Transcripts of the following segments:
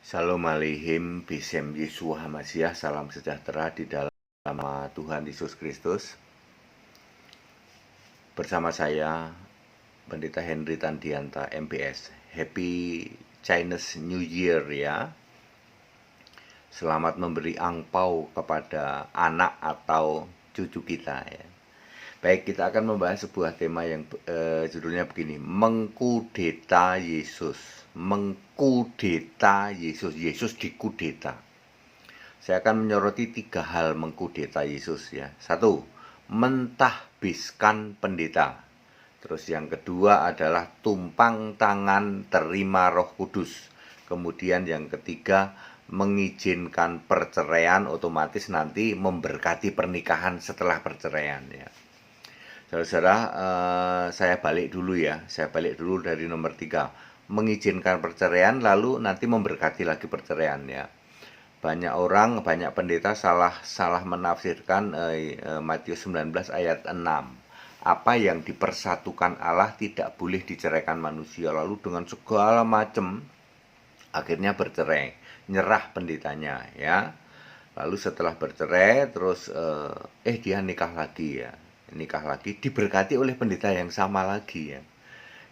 Shalom Aleihim, Bisem Yeshua Hamasiah, salam sejahtera di dalam nama Tuhan Yesus Kristus. Bersama saya, Pendeta Henry Tandianta, MPS. Happy Chinese New Year ya. Selamat memberi angpau kepada anak atau cucu kita ya. Baik, kita akan membahas sebuah tema yang judulnya begini, mengkudeta Yesus. Mengkudeta Yesus, Yesus dikudeta. Saya akan menyoroti 3 hal mengkudeta Yesus ya. 1, mentahbiskan pendeta. Terus yang kedua adalah tumpang tangan terima Roh Kudus. Kemudian yang ketiga, mengizinkan perceraian, otomatis nanti memberkati pernikahan setelah perceraian ya. Saudara-saudara, saya balik dulu ya. Saya balik dulu dari nomor 3. Mengizinkan perceraian lalu nanti memberkati lagi perceraian ya. Banyak orang, banyak pendeta salah menafsirkan Matius 19 ayat 6. Apa yang dipersatukan Allah tidak boleh diceraikan manusia. Lalu dengan segala macam akhirnya bercerai, nyerah pendetanya ya. Lalu setelah bercerai terus dia nikah lagi ya. Nikah lagi diberkati oleh pendeta yang sama lagi ya.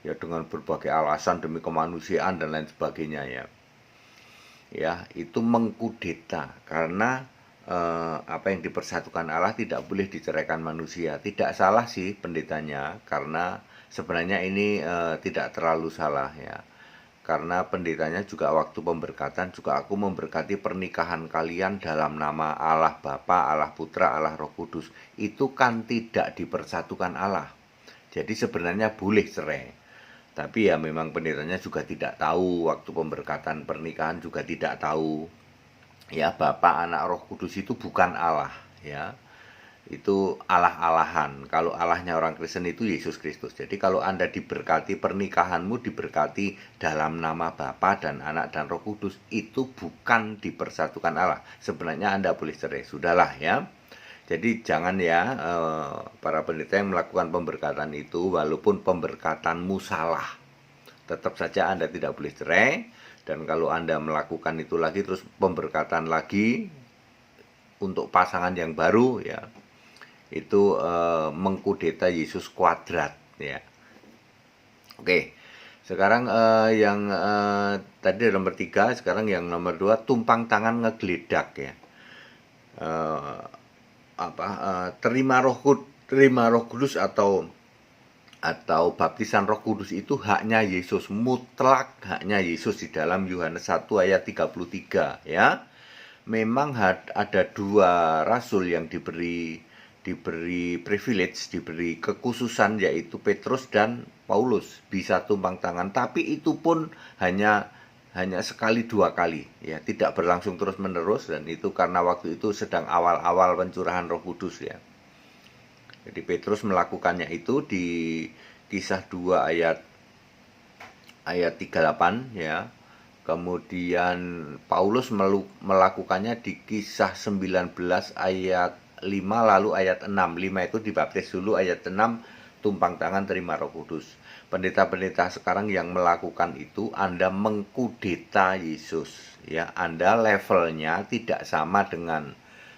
Ya dengan berbagai alasan demi kemanusiaan dan lain sebagainya ya. Ya, itu mengkudeta karena apa yang dipersatukan Allah tidak boleh diceraikan manusia. Tidak salah sih pendetanya karena sebenarnya ini tidak terlalu salah ya. Karena pendetanya juga waktu pemberkatan juga aku memberkati pernikahan kalian dalam nama Allah Bapa, Allah Putra, Allah Roh Kudus. Itu kan tidak dipersatukan Allah. Jadi sebenarnya boleh cerai. Tapi ya memang pendetanya juga tidak tahu, waktu pemberkatan pernikahan juga tidak tahu. Ya, Bapa, Anak, Roh Kudus itu bukan Allah ya. Itu Allah-alahan. Kalau Allahnya orang Kristen itu Yesus Kristus. Jadi kalau Anda diberkati, pernikahanmu diberkati dalam nama Bapa dan Anak dan Roh Kudus, itu bukan dipersatukan Allah. Sebenarnya Anda boleh cerai. Sudahlah ya. Jadi jangan ya para pendeta yang melakukan pemberkatan itu, walaupun pemberkatanmu salah, tetap saja Anda tidak boleh cerai. Dan kalau Anda melakukan itu lagi, terus pemberkatan lagi untuk pasangan yang baru ya, itu mengkudeta Yesus kuadrat ya. Oke, sekarang yang tadi nomor 3, sekarang yang nomor 2, tumpang tangan ngegeledak ya. Terima Roh Kudus atau baptisan Roh Kudus itu haknya Yesus, mutlak haknya Yesus di dalam Yohanes 1 ayat 33 ya. Memang ada 2 rasul yang diberi privilege, diberi kekhususan, yaitu Petrus dan Paulus bisa tumpang tangan, tapi itu pun hanya sekali 2 kali ya, tidak berlangsung terus menerus, dan itu karena waktu itu sedang awal-awal pencurahan Roh Kudus ya. Jadi Petrus melakukannya itu di Kisah 2 ayat 38 ya. Kemudian Paulus melakukannya di Kisah 19 ayat 5 lalu ayat 6. 5 itu dibaptis dulu, ayat 6 tumpang tangan terima Roh Kudus. Pendeta-pendeta sekarang yang melakukan itu, Anda mengkudeta Yesus ya. Anda levelnya tidak sama dengan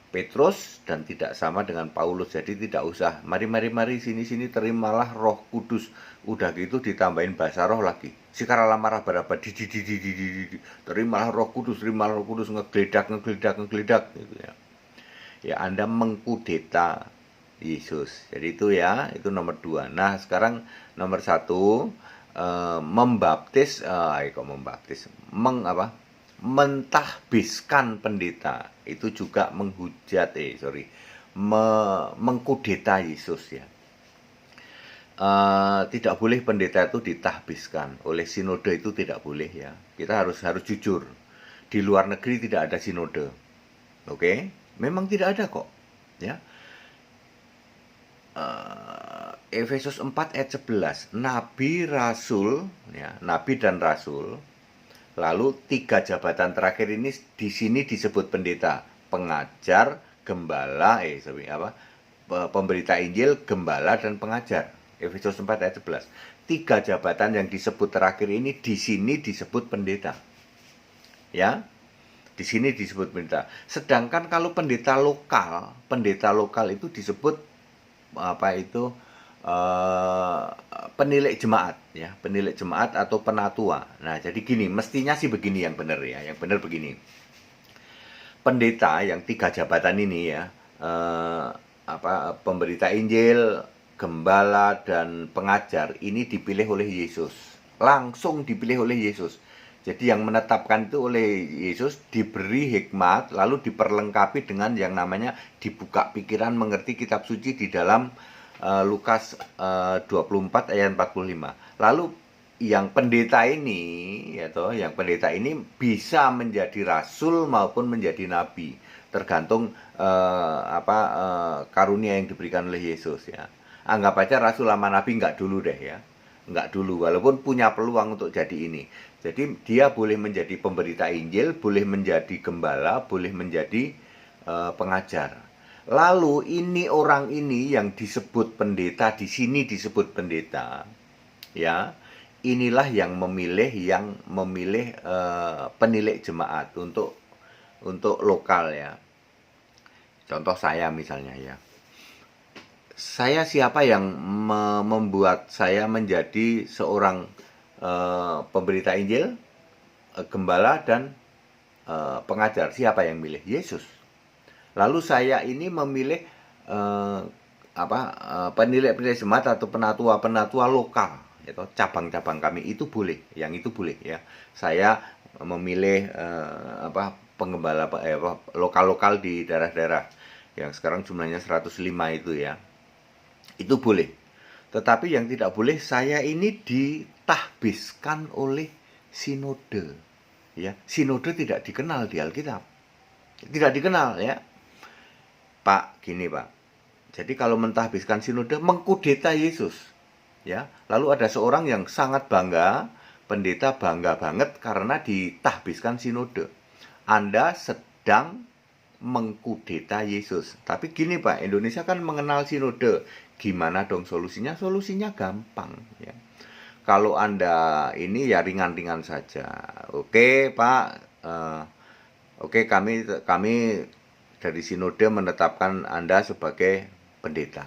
Petrus dan tidak sama dengan Paulus. Jadi tidak usah mari sini terimalah Roh Kudus. Udah gitu ditambahin bahasa roh lagi. Sikaralah marah baraba terimalah Roh Kudus, ngegeledak gitu ya. Ya, Anda mengkudeta Yesus. Jadi itu ya, itu nomor 2. Nah, sekarang nomor 1, mentahbiskan pendeta. Itu juga mengkudeta Yesus ya. Tidak boleh pendeta itu ditahbiskan oleh sinode, itu tidak boleh ya. Kita harus jujur. Di luar negeri tidak ada sinode. Oke? Memang tidak ada kok ya. Efesus 4 ayat 11, nabi dan rasul. Lalu 3 jabatan terakhir ini di sini disebut pendeta, pengajar, gembala, pemberita Injil, gembala dan pengajar. Efesus 4 ayat 11. 3 jabatan yang disebut terakhir ini di sini disebut pendeta. ya. Di sini disebut pendeta. Sedangkan kalau pendeta lokal itu disebut apa itu penilik jemaat, ya, penilik jemaat atau penatua. Nah, jadi gini, mestinya sih begini yang benar ya, yang benar begini. Pendeta yang 3 jabatan ini ya, pemberita Injil, gembala dan pengajar ini dipilih oleh Yesus. Langsung dipilih oleh Yesus. Jadi yang menetapkan itu oleh Yesus, diberi hikmat, lalu diperlengkapi dengan yang namanya dibuka pikiran mengerti kitab suci di dalam Lukas 24 ayat 45. Lalu yang pendeta ini, ya toh, yang pendeta ini bisa menjadi rasul maupun menjadi nabi, tergantung karunia yang diberikan oleh Yesus ya. Anggap aja rasul sama nabi nggak dulu deh ya, nggak dulu, walaupun punya peluang untuk jadi ini. Jadi dia boleh menjadi pemberita Injil, boleh menjadi gembala, boleh menjadi pengajar. Lalu ini orang ini yang disebut pendeta, di sini disebut pendeta, ya. Inilah yang memilih penilik jemaat untuk lokal ya. Contoh saya misalnya ya. Saya siapa yang membuat saya menjadi seorang pemberita Injil, gembala dan pengajar? Siapa yang milih? Yesus. Lalu saya ini memilih penilik jemaat atau penatua lokal, yaitu cabang-cabang kami itu boleh, yang itu boleh ya. Saya memilih penggembala lokal-lokal di daerah-daerah yang sekarang jumlahnya 105 itu ya. Itu boleh. Tetapi yang tidak boleh, saya ini ditahbiskan oleh sinode. Ya, sinode tidak dikenal di Alkitab. Tidak dikenal ya. Pak, gini Pak. Jadi kalau mentahbiskan sinode mengkudeta Yesus. Ya, lalu ada seorang yang sangat bangga, pendeta bangga banget karena ditahbiskan sinode. Anda sedang mengkudeta Yesus. Tapi gini Pak, Indonesia kan mengenal sinode. Gimana dong solusinya? Solusinya gampang ya. Kalau Anda ini ya ringan-ringan saja. Oke Pak, oke kami dari sinode menetapkan Anda sebagai pendeta.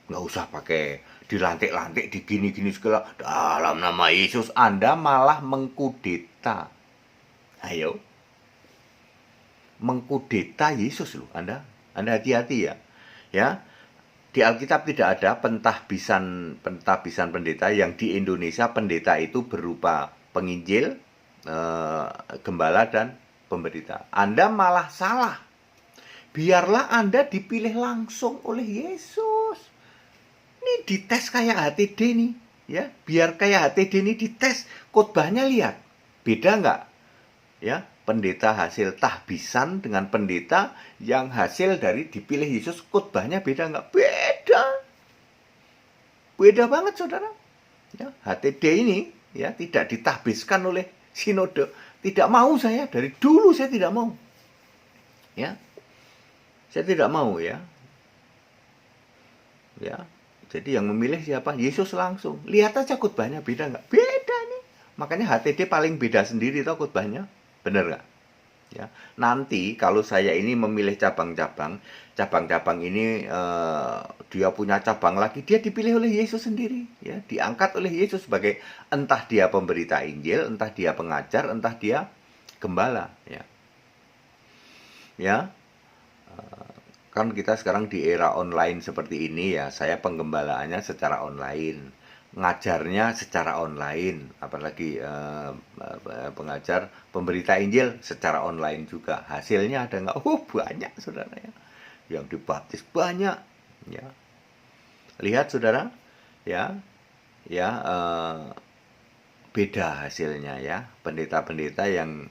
Nggak usah pakai dilantik-lantik, digini-gini segala. Dalam nama Yesus Anda malah mengkudeta. Ayo. Mengkudeta Yesus loh Anda hati-hati ya. Ya. Di Alkitab tidak ada pentahbisan pendeta. Yang di Indonesia pendeta itu berupa penginjil, gembala dan pemberita. Anda malah salah. Biarlah Anda dipilih langsung oleh Yesus. Ini dites kayak HTD nih, ya. Biar kayak HTD ini dites, khotbahnya lihat. Beda nggak? Ya, pendeta hasil tahbisan dengan pendeta yang hasil dari dipilih Yesus, khotbahnya beda nggak? Beda. Beda banget, saudara. Ya, HTD ini ya tidak ditahbiskan oleh sinode. Tidak mau saya, dari dulu saya tidak mau. Ya. Saya tidak mau ya. Ya. Jadi yang memilih siapa? Yesus langsung. Lihat aja khotbahnya beda nggak? Beda nih. Makanya HTD paling beda sendiri tau khotbahnya. Bener nggak? Ya. Nanti kalau saya ini memilih cabang-cabang ini dia punya cabang lagi, dia dipilih oleh Yesus sendiri, ya, diangkat oleh Yesus sebagai entah dia pemberita Injil, entah dia pengajar, entah dia gembala, ya. Ya. Kan kita sekarang di era online seperti ini ya, saya penggembalaannya secara online, ngajarnya secara online, apalagi pengajar pemberita Injil secara online juga. Hasilnya ada nggak? Banyak saudara ya, yang dibaptis banyak ya. Lihat saudara ya, beda hasilnya ya. Pendeta-pendeta yang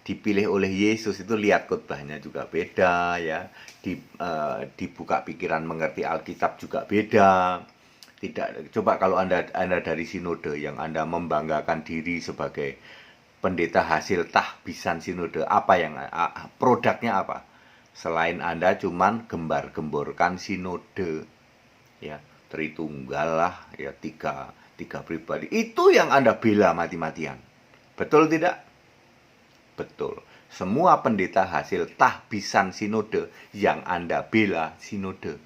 dipilih oleh Yesus itu lihat khotbahnya juga beda ya. Dibuka pikiran mengerti Alkitab juga beda. Tidak, coba kalau Anda dari sinode yang Anda membanggakan diri sebagai pendeta hasil tahbisan sinode, apa yang produknya apa? Selain Anda cuman gembar-gemborkan sinode. Ya, Tritunggal lah ya, tiga pribadi. Itu yang Anda bela mati-matian. Betul tidak? Betul. Semua pendeta hasil tahbisan sinode, yang Anda bela sinode,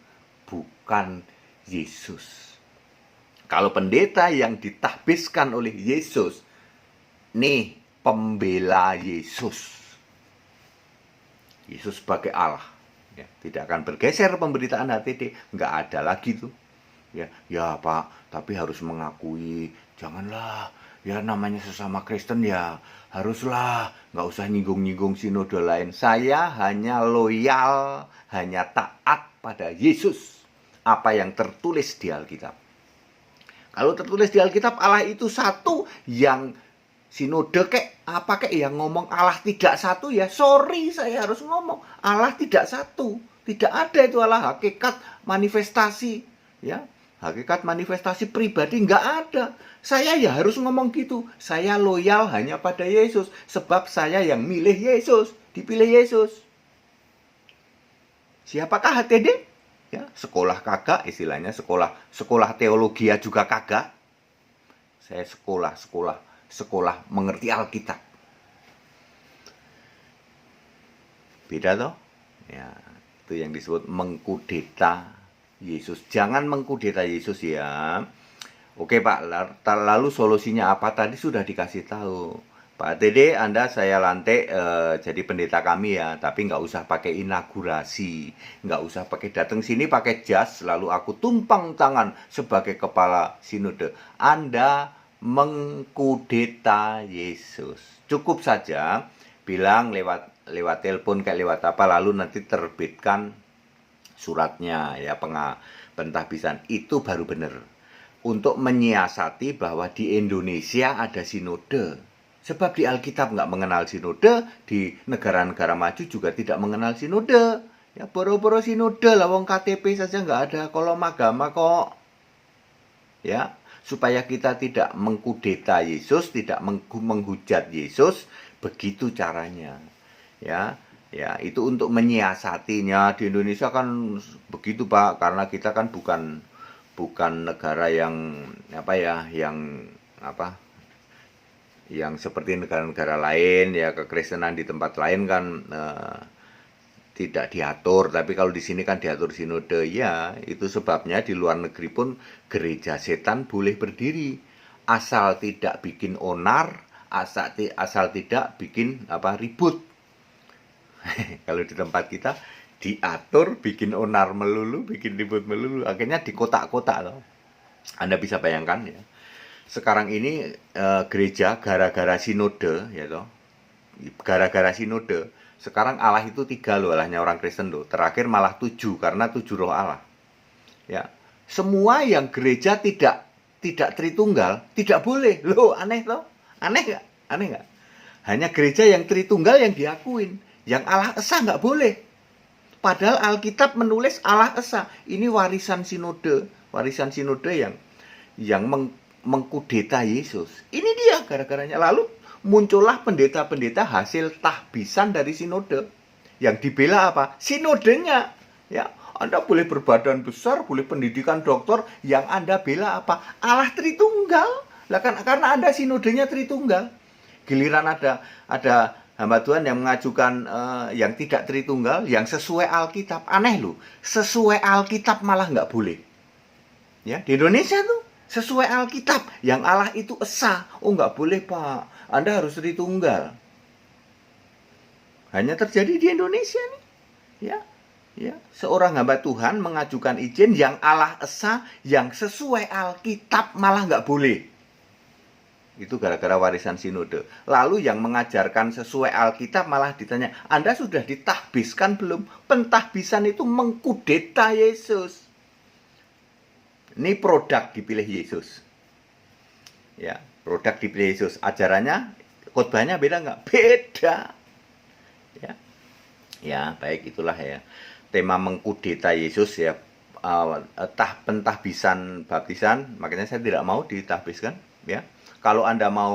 bukan Yesus. Kalau pendeta yang ditahbiskan oleh Yesus, nih pembela Yesus. Yesus sebagai Allah. Ya, tidak akan bergeser pemberitaan HTD, nggak ada lagi tuh. Ya Pak, tapi harus mengakui, janganlah, ya namanya sesama Kristen ya, haruslah, nggak usah nyinggung-nyinggung sinode lain. Saya hanya loyal, hanya taat pada Yesus, apa yang tertulis di Alkitab. Kalau tertulis di Alkitab Allah itu satu, yang sinode apa yang ngomong Allah tidak satu, ya sorry saya harus ngomong Allah tidak satu. Tidak ada itu Allah hakikat manifestasi, ya. Hakikat manifestasi pribadi nggak ada. Saya ya harus ngomong gitu. Saya loyal hanya pada Yesus, sebab saya yang milih Yesus, dipilih Yesus. Siapakah HTD? Ya, sekolah kagak, istilahnya sekolah teologi juga kagak. Saya sekolah mengerti Alkitab. Beda toh? Ya, itu yang disebut mengkudeta Yesus. Jangan mengkudeta Yesus ya. Oke Pak, lalu solusinya apa? Tadi sudah dikasih tahu. Pak TD, Anda saya lantik jadi pendeta kami ya, tapi nggak usah pakai inaugurasi, nggak usah pakai datang sini pakai jas, lalu aku tumpang tangan sebagai kepala sinode. Anda mengkudeta Yesus. Cukup saja bilang lewat telepon kayak lewat apa, lalu nanti terbitkan suratnya ya, pentahbisan. Itu baru benar. Untuk menyiasati bahwa di Indonesia ada sinode. Sebab di Alkitab nggak mengenal sinode, di negara-negara maju juga tidak mengenal sinode. Ya boro-boro sinode lah, wong KTP saja nggak ada kolom agama kok. Ya, supaya kita tidak mengkudeta Yesus, tidak menghujat Yesus, begitu caranya. Ya, itu untuk menyiasatinya. Di Indonesia kan begitu Pak, karena kita kan bukan negara yang yang seperti negara-negara lain ya, kekristenan di tempat lain kan tidak diatur, tapi kalau di sini kan diatur sinode. Ya, itu sebabnya di luar negeri pun gereja setan boleh berdiri asal tidak bikin onar, asal tidak bikin ribut. Kalau di tempat kita diatur, bikin onar melulu, bikin ribut melulu, akhirnya di kotak-kotak loh. Anda bisa bayangkan ya. Sekarang ini gereja gara-gara sinode ya toh. Gara-gara sinode. Sekarang Allah itu 3 loh, Allahnya orang Kristen loh. Terakhir malah 7 karena 7 roh Allah. Ya. Semua yang gereja tidak Tritunggal tidak boleh. Loh, aneh toh? Aneh nggak? Aneh nggak? Hanya gereja yang Tritunggal yang diakuin. Yang Allah Esa nggak boleh. Padahal Alkitab menulis Allah Esa. Ini warisan sinode yang mengkudeta Yesus. Ini dia gara-garanya. Lalu muncullah pendeta-pendeta hasil tahbisan dari sinode. Yang dibela apa? Sinodenya. Ya, Anda boleh berbadan besar, boleh pendidikan doktor, yang Anda bela apa? Allah Tritunggal. Lah kan karena Anda sinodenya Tritunggal. Giliran ada hamba Tuhan yang mengajukan yang tidak Tritunggal, yang sesuai Alkitab. Aneh loh, sesuai Alkitab malah nggak boleh. Ya, di Indonesia tuh sesuai Alkitab, yang Allah itu Esa. Oh nggak boleh Pak, Anda harus Tritunggal. Hanya terjadi di Indonesia nih. Ya, seorang hamba Tuhan mengajukan izin yang Allah Esa, yang sesuai Alkitab malah nggak boleh. Itu gara-gara warisan sinode. Lalu yang mengajarkan sesuai Alkitab malah ditanya, Anda sudah ditahbiskan belum? Pentahbisan itu mengkudeta Yesus. Ini produk dipilih Yesus. Ya, produk dipilih Yesus. Ajarannya, khotbahnya beda nggak? Beda. Ya, baik, itulah ya. Tema mengkudeta Yesus ya. Pentahbisan baptisan, makanya saya tidak mau ditahbiskan ya. Kalau Anda mau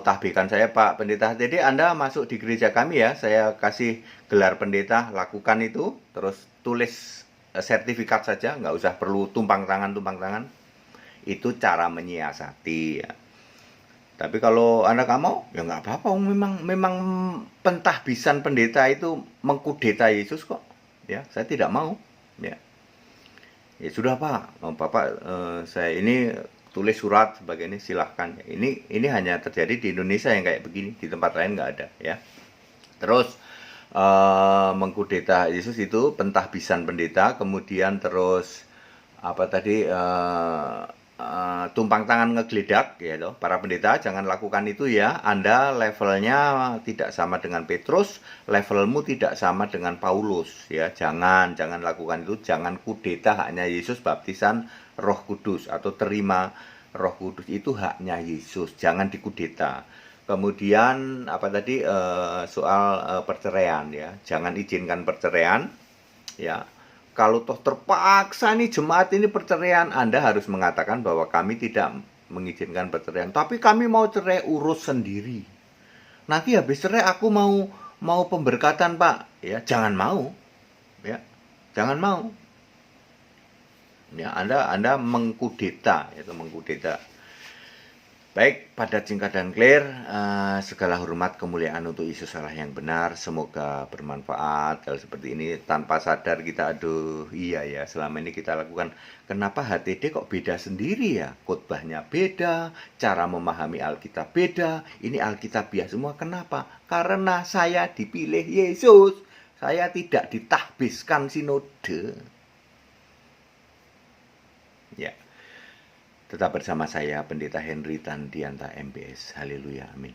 tahbiskan saya Pak Pendeta HTD, Anda masuk di gereja kami ya, saya kasih gelar pendeta, lakukan itu, terus tulis sertifikat saja, nggak usah perlu tumpang tangan. Itu cara menyiasati ya. Tapi kalau Anda nggak mau, ya nggak apa-apa. Memang memang pentahbisan pendeta itu mengkudeta Yesus kok. Ya, saya tidak mau. Ya, ya sudah Pak, Bapak saya ini tulis surat sebagai ini silahkan. Ini hanya terjadi di Indonesia yang kayak begini, di tempat lain nggak ada ya. Terus mengkudeta Yesus itu pentahbisan pendeta, kemudian terus apa tadi tumpang tangan ngegeledak ya toh. Para pendeta jangan lakukan itu ya. Anda levelnya tidak sama dengan Petrus, levelmu tidak sama dengan Paulus ya. Jangan lakukan itu, jangan kudeta haknya Yesus baptisan Roh Kudus atau terima Roh Kudus itu haknya Yesus, jangan dikudeta. Kemudian apa tadi soal perceraian ya. Jangan izinkan perceraian ya. Kalau toh terpaksa nih jemaat ini perceraian, Anda harus mengatakan bahwa kami tidak mengizinkan perceraian, tapi kami mau cerai urus sendiri. Nanti habis cerai aku mau pemberkatan, Pak. Ya, jangan mau. Ya. Jangan mau. Ya, Anda mengkudeta, itu mengkudeta. Baik, padat, singkat, dan clear. Segala hormat kemuliaan untuk Yesus Allah yang benar. Semoga bermanfaat. Hal seperti ini tanpa sadar kita, aduh iya ya, selama ini kita lakukan. Kenapa HTD kok beda sendiri ya? Khotbahnya beda, cara memahami Alkitab beda. Ini Alkitabiah semua. Kenapa? Karena saya dipilih Yesus. Saya tidak ditahbiskan sinode. Ya. Tetap bersama saya, Pendeta Henry Tandianta MBS. Haleluya, amin.